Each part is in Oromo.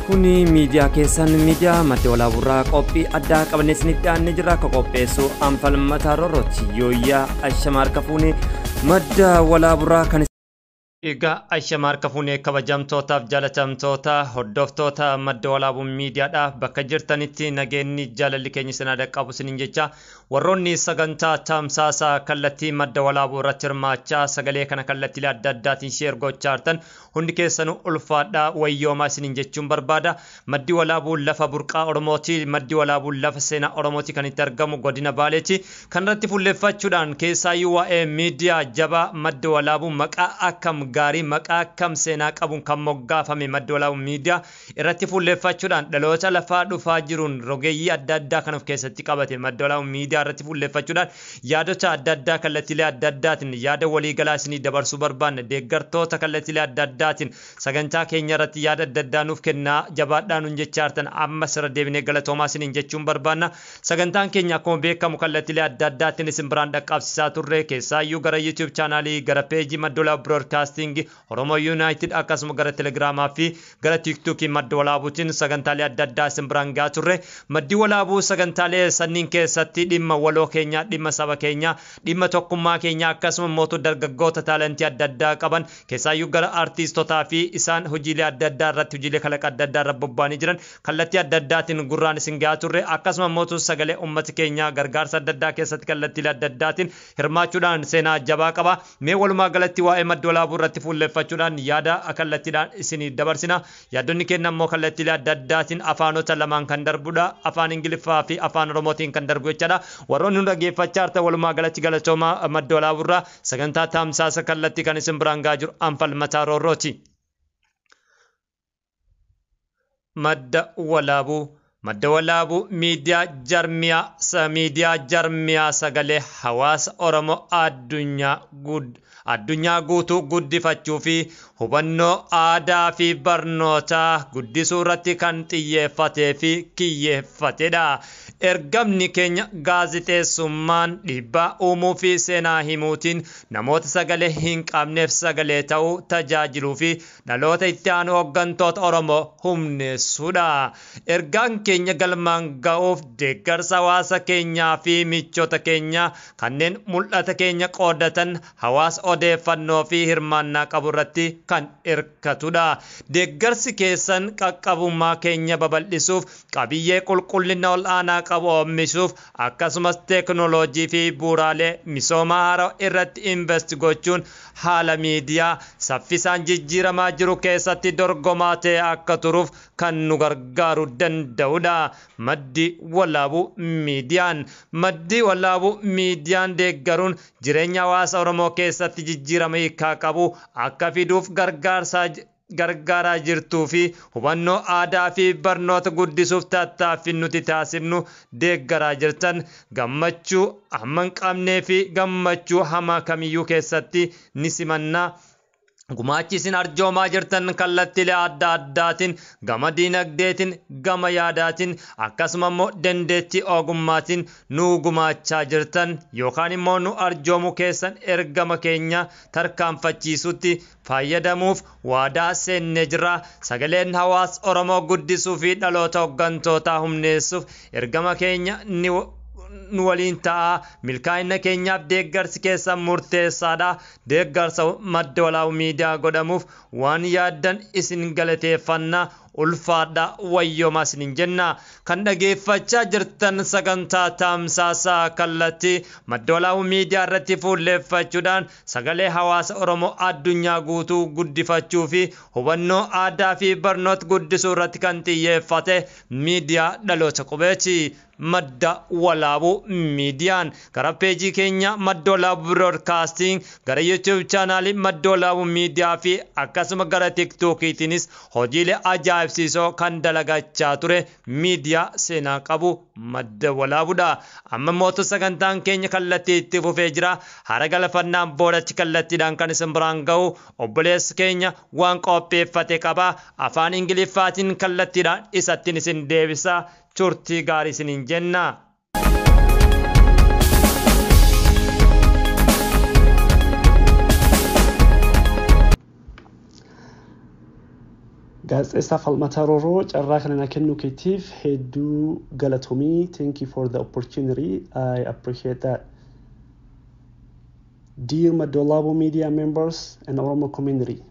Kuni miidiyaa keessan miidiyaa madda walaaburraa qophii addaa qabannee isinitti aanne jirra akka qopheessu anfalmataa rorrooti yooyyaa ashamaar kafuuni madda walaaburraa kan Egaa ashamaar kafuuni kabajamtootaaf jaalatamtoota hordoftoota madda walaabuu miidiyaadha bakka jirtanitti nageenyi jaalalli keenya isin dhaqqabu isiniin jecha warroonni sagantaa tamsaasa kallattii madda walaabuu irratti hirmaachaa sagalee kana kallattiilee adda addaatiin sheer gochaa jirtan hundi keessanuu ulfaadhaa wayyoomaa isiniin jechuun barbaada maddi walaabuu lafa burqaa Oromooti maddi walaabuu lafa seenaa Oromooti kan itti argamu godina Baaleeti kanarratti fuulleeffachuudhaan keessaayyuu waa'ee miidiyaa jabaa madda walaabuu maqaa akkam gaarii maqaa akkam seenaa qabuun kan moggaafame madda walaabuu miidiyaa irratti fuulleeffachuudhaan dhaloota lafaa dhufaa jiruun rogeeyyii adda addaa kan of keessatti qabate madda walaabuu miidiyaa irratti fuulleeffachuudhaan yaadota adda addaa kallattiilee adda addaatiin yaada waliigalaa isinii dabarsuu barbaanna deeggartoota kallattiilee adda addaatiin sagantaa keenya irratti yaada adda addaa nuuf kennaa jabaadhaan nuun jechaa jirtan amma sirra deebinee galatoomaa isiniin jechuun barbaanna sagantaan keenya akkuma beekamu kallattiilee adda addaatiin isin biraan dhaqqabsiisaa turre keessaayyuu gara YouTube chaanaalii gara peejii madda walaabuu broadcasting Oromo United akkasuma gara Telegrammaa fi gara TikTokii madda walaabuutiin sagantaalee adda addaa isin biraan gahaa turre maddi walaabuu sagantaalee sanniin keessatti dhimma waloo keenya dhimma saba keenya dhimma tokkummaa keenya akkasuma mootu dargaggoota taalentii adda addaa qaban keessaayyuu gara artiistotaa fi isaan hojiilee adda addaa irratti hojiilee kalaqa adda addaa irratti bobba'anii jiran kallattii adda addaatiin gurraan isin gahaa turre akkasuma mootu sagalee uummata keenya gargaarsa adda addaa keessatti kallattiilee adda addaatiin hirmaachuudhaan seenaa jabaa qaba mee walumaa galatti waa'ee madda walaabuu irratti fuulleeffachuudhaan yaada kallattiidhaan isinii dabarsina yaadonni keenya immoo kallattiilee adda addaatiin afaanota lamaan kan darbudha afaan Ingiliffaa fi afaan Oromootiin kan darbu jechaadha warroonni nu dhaggeeffachaa jirtan walumaa galatti galatooma madda walaabuurraa sagantaa tamsaasa kallattii kan isin biraan gahaa jiru anfalmataa roorrooti madda walaabuu miidiyaa jarmiyaa sagalee hawaasa Oromoo addunyaa guutuu guddifachuu fi hubannoo aadaa fi barnootaa guddisuu irratti kan xiyyeeffatee fi kiyyeeffatedha. Ergamni keenya gaazixeessummaan dhiibbaa uumuu fi seenaa himuutiin namoota sagalee hin qabneef sagalee ta'uu tajaajiluu fi dhaloota itti aanu hooggantoota Oromoo humneessuudha. Ergaan keenya galmaan ga'uuf deeggarsa hawaasa keenyaa fi michoota keenya kanneen mul'ata keenya qoodatan hawaasa odeeffannoo fi hirmaannaa qabu irratti kan hirkatudha. Deeggarsi keessan qaqqabummaa keenya babal'isuuf qabiyyee qulqullina ol'aanaa qabu oomishuu akkasumas teekinooloojii fi bu'uuraalee misoomaa haaraa irratti invest gochuun haala miidiyaa saffisaan jijjiiramaa jiru keessatti dorgomaa ta'e akka turuuf kan nu gargaaruu danda'udha. Maddi walaabuu miidiyaan deeggaruun jireenya hawaasa Oromoo keessatti jijjiirama hiikaa qabu akka fiduuf gargaaraa jirtuu fi hubannoo aadaa fi barnoota guddisuuf tattaaffii nuti taasifnu deeggaraa jirtan gammachuu hamma hin qabnee fi gammachuu hamaa kamiyyuu keessatti ni simannaa. Gumaachi isin arjoomaa jirtan kallattiilee adda addaatiin gama diinagdeetiin gama yaadaatiin akkasuma immoo dandeettii ogummaatiin nu gumaachaa jirtan yookaan immoo nu arjoomuu keessan ergama keenya tarkaanfachiisutti fayyadamuuf waadaa seennee jirra. Sagaleen hawaasa Oromoo guddisuu fi dhaloota hooggantootaa humneessuuf ergama keenya nu waliin ta'a milkaa'ina keenyaaf deeggarsi keessan murteessaadha. Deeggarsa madda walaabuu miidiyaa godhamuuf waan yaaddan isin galateeffannaa ulfaadha wayyoomaa isiniin jenna. Kan dhageeffachaa jirtan sagantaa tamsaasaa kallattii madda walaabuu miidiyaa irratti fuulleeffachuudhaan sagalee hawaasa Oromoo addunyaa guutuu guddifachuu fi hubannoo aadaa fi barnoota guddisuu irratti kan xiyyeeffate miidiyaa dhaloota qubeeti. Madda walaabuu miidiyaan gara peejii keenya madda walaabuu broadcasting gara YouTube chaanaalii madda walaabuu miidiyaa fi akkasuma gara TikTokiitiinis hojiilee ajaa'ibsiisoo kan dalagachaa ture miidiyaa seenaa qabu madda walaabuudha. Amma mootu sagantaan keenya kallattii itti fufee jira. Hara galfannaan boodachi kallattiidhaan kan isin biraan ga'u obboleessi keenya waan qopheeffate qaba. Afaan Ingiliffaatiin kallattiidhaan isattiin isin deebisa. Turtii gaarii isiniin jenna. Gaazexeessaa Falmataa Rooroo carraa kana kennu keetiif hedduu galatoomii. Thank you for the opportunity. I appreciate that. Dear Madolabo media members and Oromo community,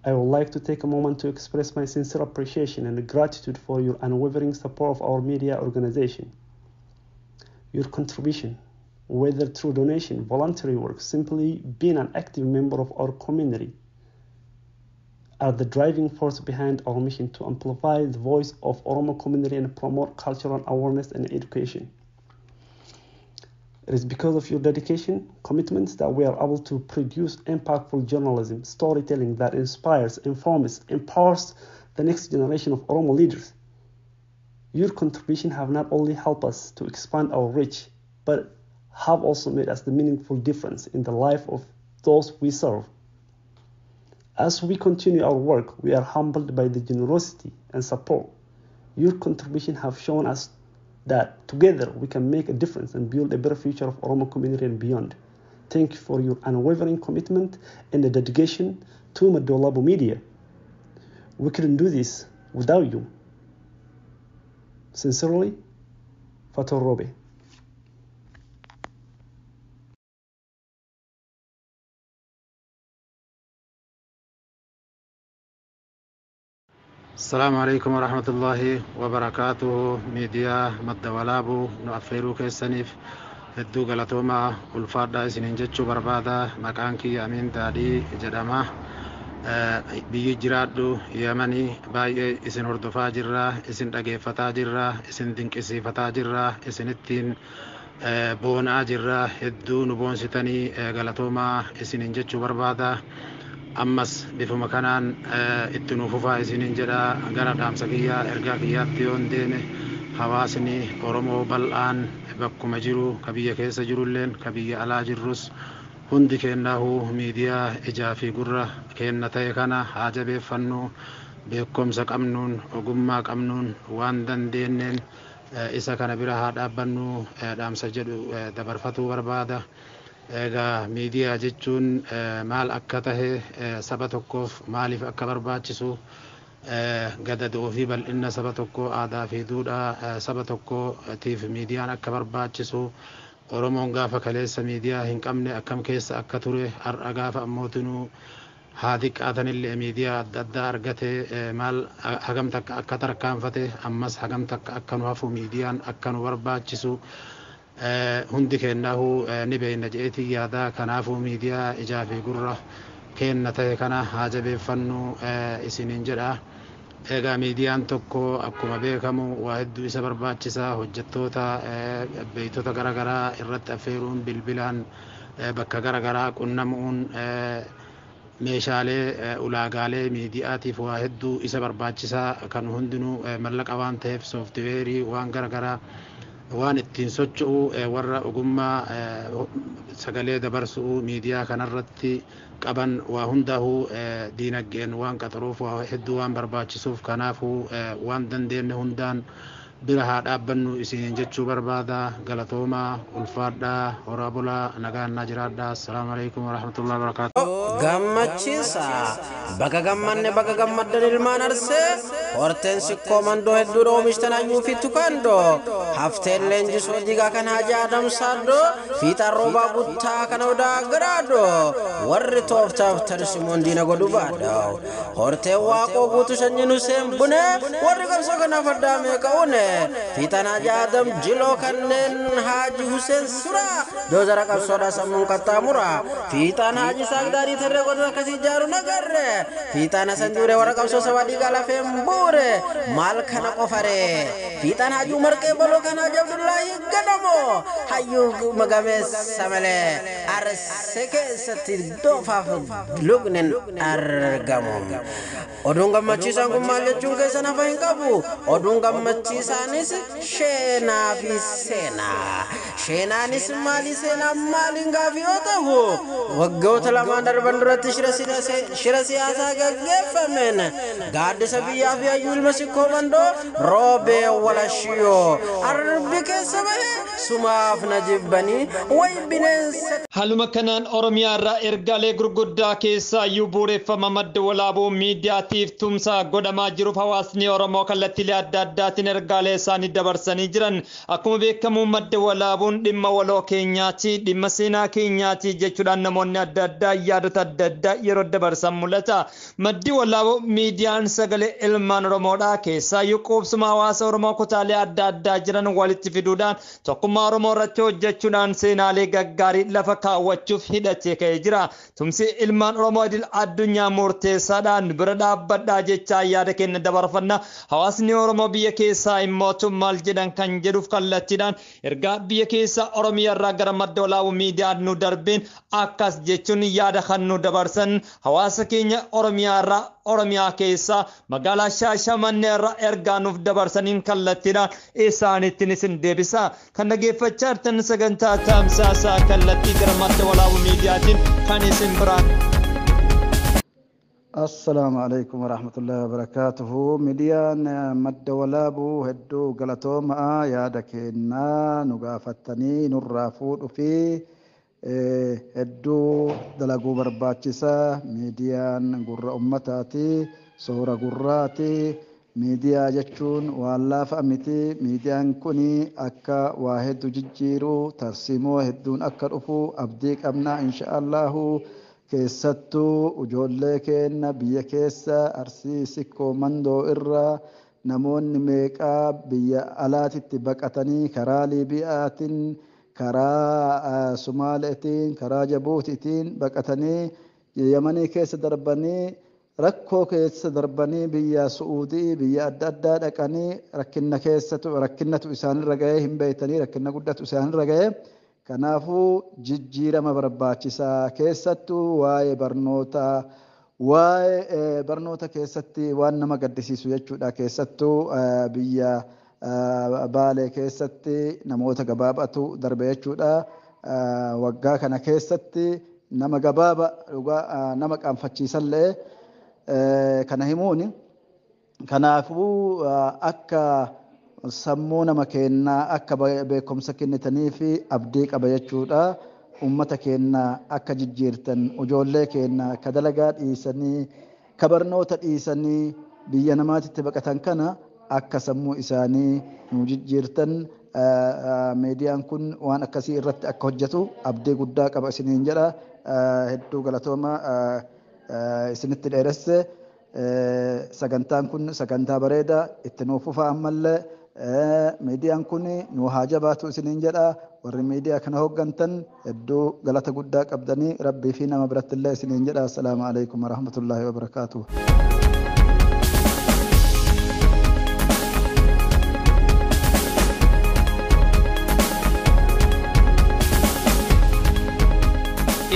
I would like to take a moment to express my sincere appreciation and gratitude for your unwavering support of our media organization. Your contribution, whether through donation, voluntary work, simply being an active member of our community, are the driving force behind our mission to amplify the voice of Oromo community and promote cultural awareness and education. It is because of your dedication, commitments that we are able to produce impactful journalism, storytelling that inspires, informs, empowers the next generation of Oromo leaders. Your contribution have not only helped us to expand our reach, but have also made us the meaningful difference in the life of those we serve. As we continue our work, we are humbled by the generosity and support. Your contribution have shown us that together we can make a difference and build a better future of Oromo community and beyond. Thank you for your unwavering commitment and the dedication to Madolabo Media. We couldn't do this without you. Sincerely, Fatou Robe. السلام عليكم ورحمة الله وبركاته. ميديا مدولابو نؤفيرو كيسانيف هدو غلطوما والفادا سنين جتشو بربادا مكانكي أمين دادي جداما بيجي جرادو يمني باي اسن هردفا جرا اسن دقيفتا جرا اسن دنكسي فتا جرا اسن التين بونا جرا هدو نبون ستاني غلطوما اسنين جتشو بربادا ammas bifuma kanaan itti nuufufaa isiniin jedha gara dhaamsa kiyyaa ergaa kiyyaatti yoon deeme hawaasni Oromoo bal'aan bakkuma jiru ka biyya keessa jirulleen ka biyya alaa jirrus hundi kennaahu miidiyaa ijaa fi gurra kenna ta'e kana haa jabeeffannu beekumsa qabnuun ogummaa qabnuun waan dandeenneen isa kana bira haa dhaabbannu dhaamsa jedhu dabarfatuu barbaada. Egaa miidiyaa jechuun maal akka tahe saba tokkoof maaliif akka barbaachisu gadadoo fi bal'inna saba tokkoo aadaa fi duudhaa saba tokkootiif miidiyaan akka barbaachisu Oromoon gaafa kaleessa miidiyaa hin qabne akkam keessa akka ture har'a gaafa ammootinuu haa xiqqaatanillee miidiyaa adda addaa argate maal hagam takka akka tarkaanfate ammas hagam takka akka nu hafu miidiyaan akka nu barbaachisu hundi kennaahu ni beeyna je'eetii yaada. Kanaafuu miidiyaa ijaa fi gurra kenna ta'e kana haa jabeeffannu isiniin jedha. Egaa miidiyaan tokko akkuma beekamu waa hedduu isa barbaachisaa. Hojjettoota beeytota garaagaraa irratti affeeruun bilbilaan bakka garaagaraa qunnamuun meeshaalee ulaagaalee miidiyaatiif waa hedduu isa barbaachisaa. Kan hundinuu mallaqa waan ta'eef sooftiweerii waan garaagaraa waan ittiin socho'u warra ogummaa sagalee dabarsuu miidiyaa kanarratti qaban waa hundaahu diinagdeen waan qaxaruuf waa hedduu waan barbaachisuuf kanaafuu waan dandeenye hundaan bira haa dhaabbannu isiniin jechuu barbaada. Galatoomaa ulfaadhaa horaa bulaa nagaan jiraadhaa. Assalaamu alaykum warahmatullahi wabarakatuh. Gammachiisa baga gammanne baga gammaddan ilmaan arsee horteen sikkoo mandoo hedduudha oomishtananyuu fi tukandoo hafteen leenjisoo digaa kan haja adamsaadoo fiixaan roobaa buttaa kana odaa garaadoo warri tooftaaf tarsimoon diina godhu baadhaa horteen waaqoo guutu shanyinu seen bune warri qabsoo kanaaf addaa meeqa'uune fiixaan haja adam jiloo kanneen haaji Huseen Suraa doozara qabsoodhaa sammuun qaxxaamura fiixaan haaji saagdaarii tarree godhu akkasii jaaru nagarre fiixaan hasan duure warra qabsoo sawadii galafeen buure maal kana qofare fiixaan haji Umar Qeebaloo kana haji Abdullaahi Gadamo hayyuu magameessa malee arsee keessatti doofaaf lugnen argamu. Oduun gammachiisaan kun maal jechuun keessan hafa hin qabu. Oduun gammachiisaanis sheenaa fi seenaa. Sheenaanis maali seenaa maaliin gaafii yoo ta'u waggoota lamaan darban duratti shira siyaasaa gaggeeffameen gaaddisa biyyaa fi hayyuu ilma sikkoo mandoo roobee walashiyoo arbi keessa bahee sumaaf na jibbanii way bineensa. Haaluma kanaan Oromiyaa irraa ergaalee gurguddaa keessaa iyyuu bu'uureffama madda walaabuu miidiyaatiif tumsa godhamaa jiruuf hawaasni Oromoo kallattiilee adda addaatiin ergaalee isaanii dabarsanii jiran. Akkuma beekamu madda walaabuun dhimma waloo keenyaati, dhimma seenaa keenyaati jechuudhaan namoonni adda addaa yaadota adda addaa yeroo dabarsan mul'ata. Maddi walaabuu miidiyaan sagalee ilmaan Oromoodhaa keessaa iyyuu quubsuma hawaasa Oromoo kutaalee adda addaa jiran walitti fiduudhaan tokkummaa Oromoo irratti hojjechuudhaan seenaalee gaggaarii lafa kaawwachuuf hidhatee ka'ee jira. Tumsi ilmaan Oromoo idil addunyaa murteessaadhaan bira dhaabbadhaa jechaa yaada kenna dabarfanna. Hawaasni Oromoo biyya keessaa immoo maal jedhan kan jedhuuf kallattiidhaan ergaa biyya keessaa Oromiyaa irraa gara madda walaabuu miidiyaa nu darbeen akkas jechuun yaada kan nu dabarsan. Hawaasa keenya Oromiyaa irraa Oromiyaa keessaa magaalaa Shaashamannee irraa ergaa nuuf dabarsaniin kallattiidhaan isaanittiin isin deebisa. Kan dhaggeeffachaa jirtan sagantaa tamsaasaa kallattii gara madda walaabuu miidiyaatiin kan isin biraan. Assalamu alaikum warahmatullahi wabarakatuhu. Miidiyaan madda walaabuu hedduu galatoomaa yaada kennaa nu gaafattanii nurraa fuudhuu fi hedduu dalaguu barbaachisaa. Miidiyaan gurra ummataati, soora gurraati. Miidiyaa jechuun waan laafaa miti. Miidiyaan kuni akka waa hedduu jijjiiruu, tarsiimoo hedduun akka dhufu abdii qabna inshaallahu. Keessattuu ijoollee keenya biyya keessa Arsii Sikkoo Mandoo irraa namoonni meeqaa biyya alaatitti baqatanii karaa Liibiyaatiin, karaa Sumaaleetiin, karaa Jabuutiitiin baqatanii Yamanii keessa darbanii rakkoo keessa darbanii biyya Su'uudii biyya adda addaa dhaqanii rakkinnatu isaanirra ga'ee hin beeytanii rakkinna guddatu isaanirra ga'ee. Kanaafuu jijjiirama barbaachisaa keessattuu waa'ee barnoota keessatti waan nama gaddisiisu jechuudha. Keessattuu biyya Baalee keessatti namoota gabaabatu darbe jechuudha. Waggaa kana keessatti nama gabaaba nama qaanfachiisallee kana himuuni. Kanaafuu akka sammuu nama kennaa akka beekumsa kennitanii fi abdii qaba jechuudha. Ummata kennaa akka jijjiirtan ijoollee kennaa akka dalagaa dhiisanii akka barnoota dhiisanii biyya namaatitti baqatan kana akka sammuu isaanii nu jijjiirtan. Miidiyaan kun waan akkasii irratti akka hojjetu abdii guddaa qaba isiniin jedha. Hedduu galatooma isinitti dheeresse. Sagantaan kun sagantaa bareedaa itti nuuf fufaa ammallee. Miidiyaan kun nu haa jabaatu isiniin jedha. Warri miidiyaa kana hooggantan hedduu galata guddaa qabdanii rabbii fi nama biratti illee isiniin jedha. Assalaamu alaikum warahmatullaahi wabarakaatuh.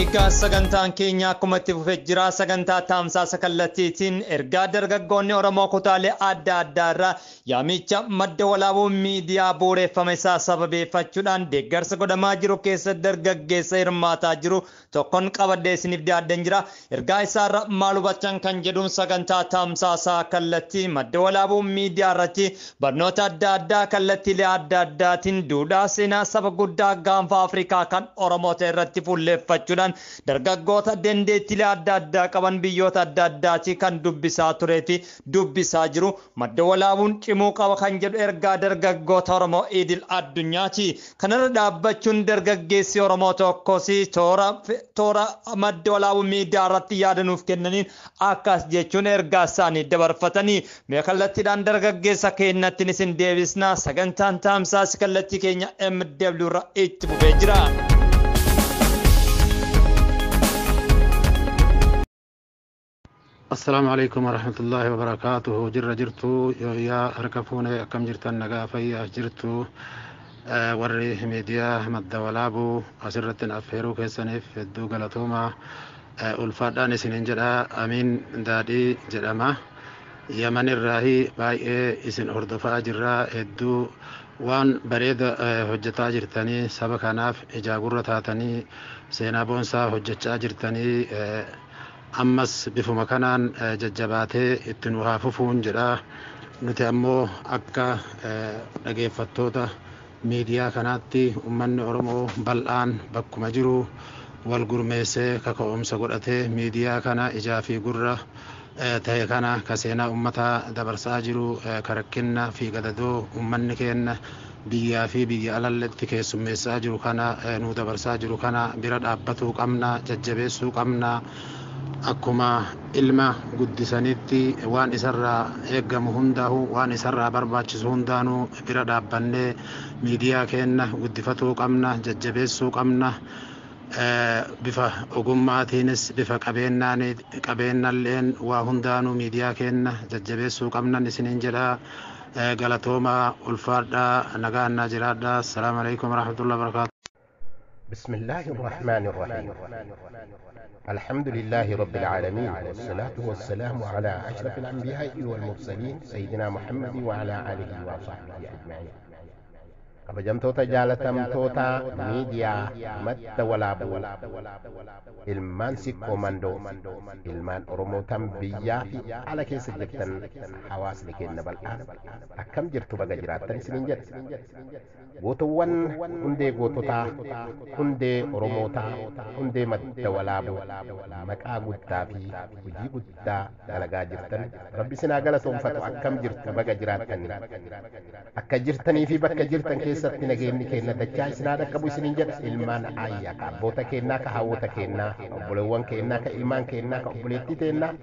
Egaa sagantaan keenya akkuma itti fufee jira. Sagantaa tamsaasa kallattiitiin ergaa dargaggoonni Oromoo kutaalee adda addaa irraa yaamicha madda walaabuu miidiyaa bu'uureffame isaa sababeeffachuudhaan deeggarsa godhamaa jiru keessa dargaggeessa hirmaataa jiru tokkoon qabadee isiniif dhiyaaddan jira. Ergaa isaarra maal hubachan kan jedhuun sagantaa tamsaasaa kallattii madda walaabuu miidiyaa irratti barnoota adda addaa kallattiilee adda addaatiin duudhaa seenaa saba guddaa gaanfa Afrikaa kan Oromoota irratti fuulleeffachuudhaan dargaggoota dandeettiilee adda addaa qaban biyyoota adda addaatii kan dubbisaa turee fi dubbisaa jiru. Madda walaabuun cimuu qaba kan jedhu ergaa dargaggoota Oromoo idil addunyaati. Kanarra dhaabbachuun dargaggeessi Oromoo tokkos toora madda walaabuu miidiyaa irratti yaada nuuf kennaniin akkas jechuun ergaa isaanii dabarfatanii mee kallattiidhaan dargaggeessa keenyattiin isin deebisna. Sagantaan tamsaasa kallattii keenya MW irra itti fufee jira. السلام عليكم ورحمة الله وبركاته. جرتو يا ركفوني أكم جرتن نقافي جرتو وري ميديا مد ولابو أسرتن أفيرو كيسنف الدو غلطوما الفادان سنين جدا أمين دادي جدما يمن الراهي باي اسن أردفا جرا الدو وان بريد حجتا جرتني سبكاناف إجاقورة تاتني سينابونسا حجتا جرتني ammas bifuma kanaan jajjabaatee itti nu haa fufuun jedha. Nuti ammoo akka dhageeffattoota miidiyaa kanaatti ummanni Oromoo bal'aan bakkuma jiru wal gurmeessee kaka'umsa godhatee miidiyaa kana ijaa fi gurra ta'e kana ka seenaa ummataa dabarsaa jiru ka rakkinna fi gadadoo ummanni keenya biyyaa fi biyya alalletti keessummeessaa jiru kana nu dabarsaa jiru kana bira dhaabbatuu qabna, jajjabeessuu qabna. Akkuma ilma guddisanitti waan isarraa eeggamu hundaa'u waan isarraa barbaachisu hundaanuu bira dhaabbannee miidiyaa keenya guddifatuu qabna, jajjabeessuu qabna. Bifa ogummaatiinis bifa qabeennalleen waa hundaanuu miidiyaa keenya jajjabeessuu qabnan isiniin jedha. Galatooma ulfaadhaa nagaannaa jiraadhaa. Assalaamu alaykum warahmatullahi wabarakaatuh. بسم الله الرحمن الرحيم الحمد لله رب العالمين والصلاة والسلام على أشرف الأنبياء والمرسلين سيدنا محمد وعلى آله وصحبه أجمعين. kabajamtoota jaalatamtoota miidiyaa madda walaabuu ilmaan sikkoo ilmaan oromootan biyyaa fi ala keessa jirtan hawaasni keenya bal'aan akkam jirtu baga jiraattan isiniin jedha. Gootowwan hundee goototaa, hundee oromootaa, hundee madda walaabuu maqaa guddaa fi hojii guddaa dalagaa jirtan rabbi isinaa galatoomfatu. Akkam jirtu baga jiraattan akka jirtanii fi bakka jirtan keessatti nageenyi keenya dachaa isinaa dhaqqabu isiniin jedha. Ilmaan ayyaa ka abboota keenyaa ka hawwota keenyaa obboleewwan keenyaa ka ilmaan keenyaa ka obboleettii teennaa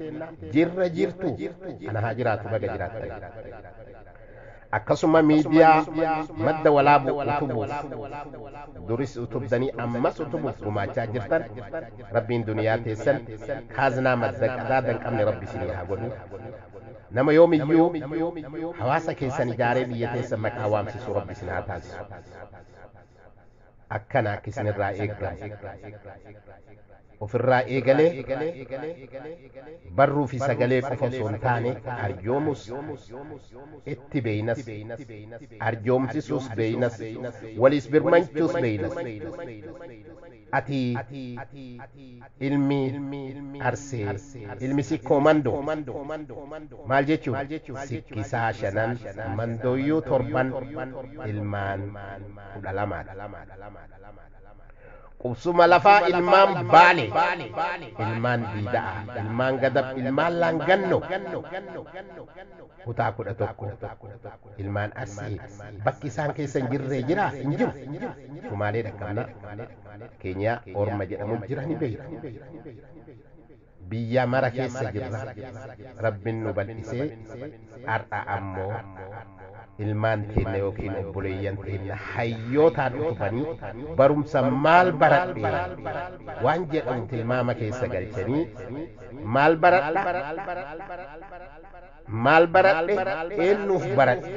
jirra jirtu ana haa jiraatu baga jiraattan. Akkasuma miidiyaa madda walaabuu utubuuf duris utubdanii ammas utubuuf gumaachaa jirtan rabbiin duniyaa teessan kaaznaa madda qadaadan qabne rabbi isinii haa godhu. Nama yoomiyyuu hawaasa keessan ijaaree biyya teessan maqaa waamsisu rabbi isin haa taasisu. Akkana akka isinirraa eeggamu ofirraa eegalee barruu fi sagalee qofa osoo hin taane arjoomus itti beeynas arjoomsisuus beeynas waliis birmanchuus beeynas. Ati ilmi arsee ilmi sikkoo mandoo maal jechuun sikkisaa shanan mandooyyuu torban ilmaan 12 qubsuma lafaa ilmaan baale ilmaan diida'a ilmaan gadab ilmaan laanganno kutaa 11 ilmaan arsee bakki isaan keessa hin jirree jira hin jiru. Sumaalee dhaqqabna Keenyaa orma jedhamu jira ni beeyna. Biyya mara keessa jirra rabbiin nu bal'isee har'a ammoo ilmaan teenya yookiin obboleeyyan teenya hayyootaan utubanii barumsa maal baradhe waan jedhamu tilmaama keessa galchanii maal baradhe eenyuuf baradhe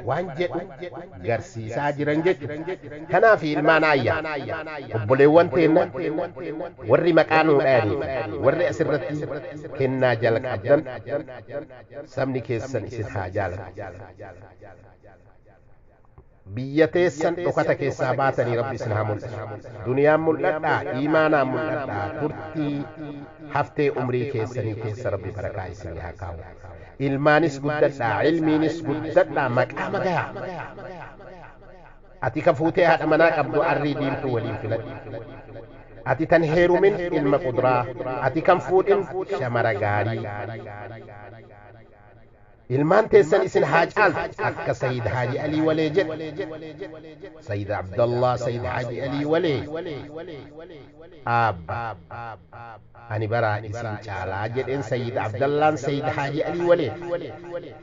waan jedhu garsiisaa jiran jechuudha. Kanaaf ilmaan ayyaa obboleewwan teenya warri maqaa nuu dhayanii warri asirratti kennaa jala qabdan sabni keessan isin haa jaalatu. Biyya teessan dhokata keessaa baatanii rabbi isin haa mul'isu. Duniyaan mul'adhaa, iimaanaan mul'adhaa, turtii haftee umrii keessanii keessa rabbi barakaa isin haa kaa'u. Ilmaanis guddadhaa, ilmiinis guddadhaa, maqaa magayaa. Ati ka fuutee haadha manaa qabdu arrii diimtuu waliin filadhu. Ati tan heerumin ilma quduraa, ati kan fuudhin shamara gaarii. ilmaan teessan isin haa caaltu akka Sayyid Haji Alii Walee jedhe. Sayyid Abdallah Sayyid Haji Alii Walee abba ani baraa isin caalaa jedheen Sayyid Abdallaan Sayyid Haji Alii Walee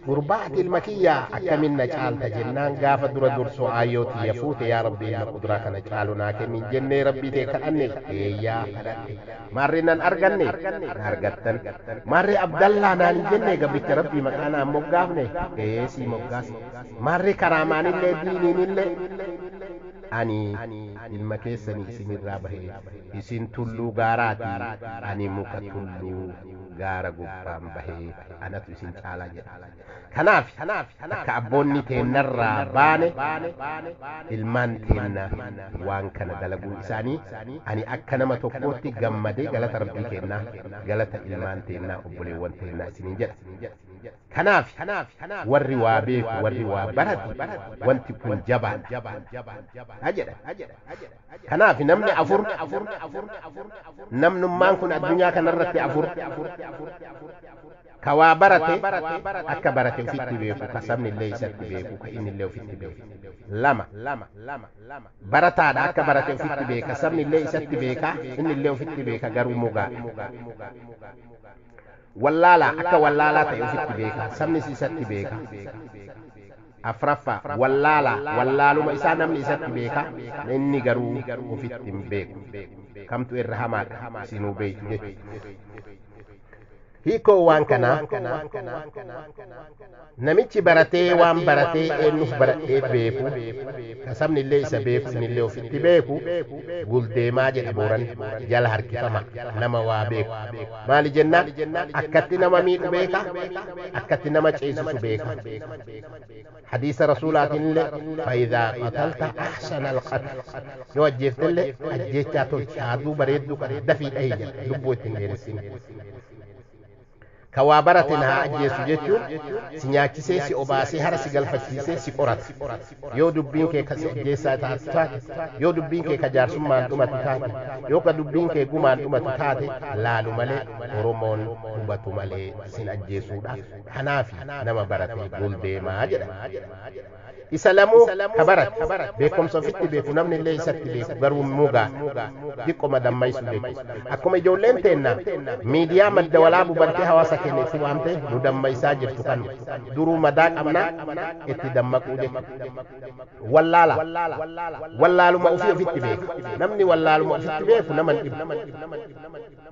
gurbaati ilma kiyyaa akkamin na caalta jennaan gaafa dura dursoo ayyootii yafuute yaa rabbi ilma quduraa kana caalu naa kennin jennee rabbii tee kadhanne eeyyaa kadhanne maarree nan arganne argattan maarree Abdallaa naan jenne gabricha rabbii maqaanaa moggaafne eesii moggaas maarree karaamaanillee diiniinillee ani ilma keessanii isinirraa bahee isin tulluu gaaraati ani muka tulluu gaara gubbaan bahee anatu isin caalaa jedha. Kanaaf akka abboonni teennarraa baane ilmaan teenna waan kana dalaguun isaanii ani akka nama tokkootti gammadee galata rabbii kennaa galata ilmaan teennaa obboleewwan teennaa isiniin jedha. kanaaf warri waa beeku warri waa baratu wanti kun jabaan jedha kanaaf namni afur namnummaan kun addunyaa kanarratti afur ka waa barate akka barate ofitti beeku ka sabni illee isatti beeku ka inni illee ofitti beeku lama barataadha akka barate ofitti beeka sabni illee isatti beeka inni illee ofitti beeka garuu mugaa wallaala akka wallaalaa ta'e ofitti beeka sabni isatti beeka afraffa wallaaluma isaa namni isatti beeka inni garuu ofitti hin beeku kamtu irra hamaadha sinuu beeytu jechuudha hiikoo waan kanaa namichi baratee waan baratee eenyuuf baratee beeku ka sabni illee isa beeku inni illee ofitti beeku guldeemaa jedha booran jala harkifama nama waa beeku maali jennaan akkatti nama miidhu beeka akkatti nama ceesisu beeka hadiisa rasuulaatiin illee faayidaa qatalta ahsana alqatl yoo ajjeeftellee ajjeechaa tolchi haaduu bareedduu dafii dhahii jedha lubbuu ittiin dheeressine kawaa baratin haa ajjeesu jechuun si nyaachisee si obaasee hara si galfachiisee si qorata yoo dubbiin kee ka si ajjeessaa taate yoo dubbiin kee ka jaarsummaan dhumatu taate yoo ka dubbiin kee gumaan dhumatu taate laalu malee oromoon hubatu malee sin ajjeesuudha kanaafi nama barate guldeemaa jedha isa lamuu ka barate beekumsa ofitti beeku namni illee isatti beeku garuu mugaa diqqoma dammaysu beeku akkuma ijoolleen teenna miidiyaa madda walaabuu bartee hawaasa keenya itti waamte nu dammaysaa jirtu kan duruu madaa qabna itti dammaquu jechuudha wallaaluma ofitti beeka namni wallaaluma ofitti beeku nama hin dhibu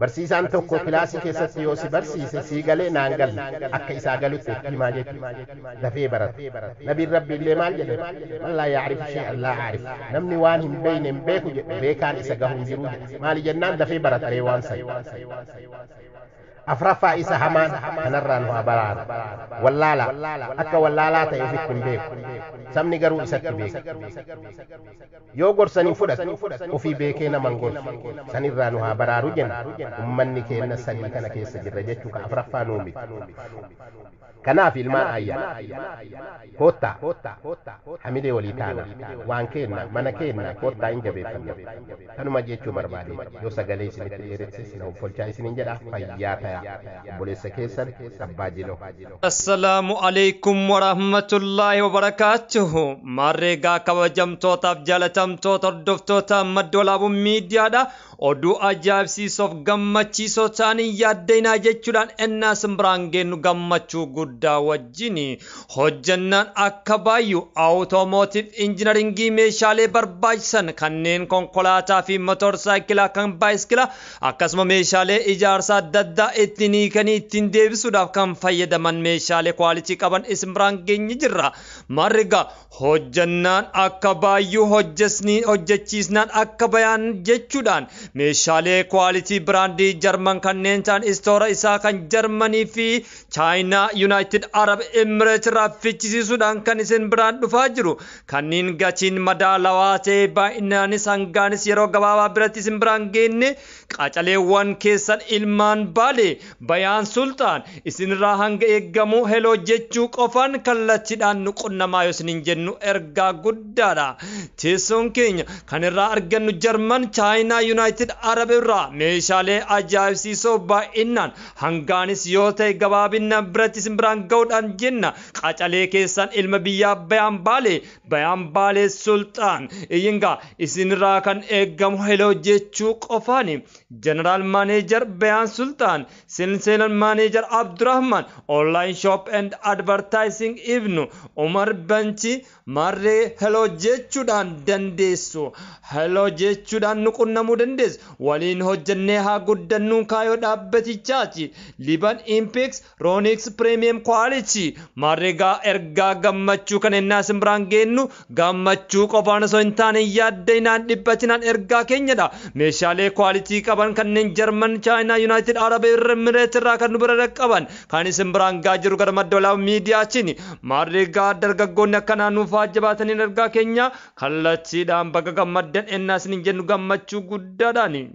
barsiisaan tokko kilaasii keessatti yoo si barsiise sii galee naan galle akka isaa galutti himaa jechuudha dafee barate nabiin rabbi illee maal jedhe man laa yacrifu shay'an laa acrif namni waan hin beeyne hin beeku jedhe beekaan isa gahu hin jiru jedhe maali jennaan dafee barataree waan san afraffaa isa hamaan kanarraa nu haa baraara wallaala akka wallaalaa ta'e ofitti hin beeku sabni garuu isatti beeka yoo gorsanii fudhatu ofii beekee naman gorsu sanirraa nu haa baraaru jenna ummanni keenya sadii kana keessa jirra jechuu ka afraffaa nuu miti kanaaf ilmaan ayyaa kottaa hamilee walii taana waan keenna mana keenna kottaa hin jabeeffanna kanuma jechuu barbaade yoo sagalee isinitti dheeresse sina offolchaa isinin jedha fayyaa ta'a obboleessa keessan abbaa jiloo assalaamu alaykum warahmatullaahi wabarakaatuhu mareegaa kabajamtootaaf jaalatamtoota hordoftoota madda walaabuu miidiyaadha oduu ajaa'ibsiisoof gammachiisoo ta'anii yaaddaynaa jechuudhaan ennaa simbiraan geennu gammachuu guddaa wajjin hojjannaan akka baay'u awutoomotiif injinaringii meeshaalee barbaachisan kanneen konkolaataa fi motorsaayikilaa kan baayiskilaa akkasuma meeshaalee ijaarsaa adda addaa ittiin hiikanii ittiin deebisuudhaaf kan fayyadaman meeshaalee kwaalitii qaban isin biraan geenye jirra marga hojjannaan akka baay'u hojjechiisnaan akka bayaan jechuudhaan meeshaalee kwaalitii biraandii jarman kanneen ta'an istoora isaa kan jarmanii fi chaayinaa yuunaayitid arab emireet irraa fichisiisuudhaan kan isin biraan dhufaa jiru kanneen gatiin madaalawaa ta'e baay'inaanis hangaanis yeroo gabaabaa biratti isin biraan geenne qacaleewwan keessan ilmaan baale bayaan sultaan isinirraa hanga eeggamu heloo jechuu qofaan kallattiidhaan nu qunnamaa yoo isiniin jennu ergaa guddaadha teessoon keenya kan irraa argannu jarman chaayinaa yuunaayitid arab irraa meeshaalee ajaa'ibsiisoo baay'inaan hangaanis yoo ta'e gabaabina biratti isin biraan ga'uudhaan jenna qacalee keessan ilma biyyaa bayaan baale sultaan iyyingaa isinirraa kan eeggamu heloo jechuu qofaani General Manager Bayan Sultan, Silsilan Manager Abdurrahman, Online Shop and Advertising Ibnu, Umar Banchi, Marre Hello Jechudan Dandesu, Hello Jechudan Nukunamu Dandes, Walin Hojane Ha Guddanu Kayo Dabbeti Chachi, Liban Impex, Ronix Premium Quality, Marrega Erga Gammachu Kanena Simbrangenu, Gammachu Kofana Sointani Yadena Dipatinan Erga Kenyada, Meshale Quality Kaban Kanin German, China, United Arab Emirates Rakan Kaban, Kanisimbrang Gajiru Garmadola Media Chini, Marrega Dergagona Kananu Fajabatan in Erga Kenya, Kalachidam Bagamadan and Nasin Gammachu Guddadani.